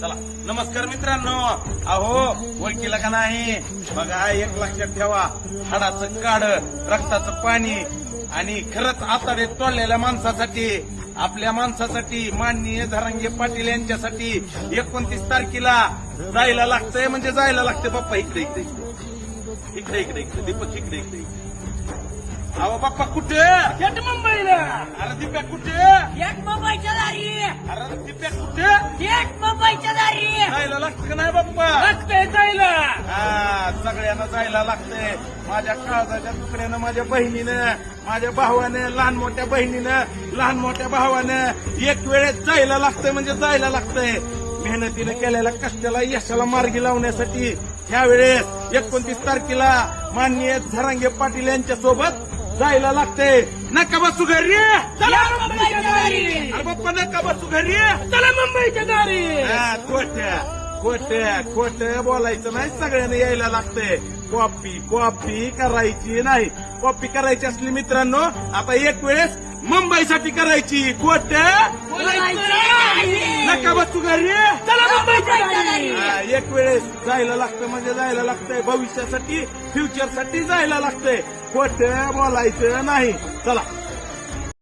चला नमस्कार मित्रांनो. अहो ओळखीला का नाही बघा, एक लक्षात ठेवा, हाडाचं काढ, रक्ताचं पाणी आणि खरंच आताडे तोडलेल्या माणसासाठी, आपल्या माणसासाठी, माननीय धरंगे पाटील यांच्यासाठी 29 तारखेला जायला लागतंय, म्हणजे जायला लागतंय. बाप्पा इकडे इकडे इकडे इकडे इकडे दीपक इकडे इकडे. अहो बाप्पा कुठे? मुंबईला. अरे दिप्या कुठे? एक मुंबईच्या दारी. अरे दिप्या कुठे? एक मुंबईच्या दारी. जायला लागतं का नाही बाप्पा? लागतंय जायला. हा, सगळ्यांना जायला लागतंय. माझ्या काळजाच्या तुकड्यानं, माझ्या बहिणीनं, माझ्या भावानं, लहान मोठ्या बहिणीनं, लहान मोठ्या भावानं एक वेळेस जायला लागतंय, म्हणजे जायला लागतंय. मेहनतीनं केलेल्या कष्टाला यशाला मार्गी लावण्यासाठी यावेळेस 29 तारखेला माननीय धरंगे पाटील यांच्या सोबत जायला लागतंय. नका बसू घरी. चला मुंबईच्या दारी. अरे बाप्पा नका बसू घरी. चला मुंबईच्या दारी. खोट्या बोलायचं नाही, सगळ्यांना यायला लागतंय. कॉपी करायची नाही. कॉपी करायची असली मित्रांनो, आता एक वेळेस मुंबईसाठी करायची. नका बसू घरी. चला मुंबईच्या दारी. एक वेळेस जायला लागतं, म्हणजे जायला लागतंय. भविष्यासाठी, फ्युचरसाठी जायला लागतंय. खोटं बोलायचं नाही. चला.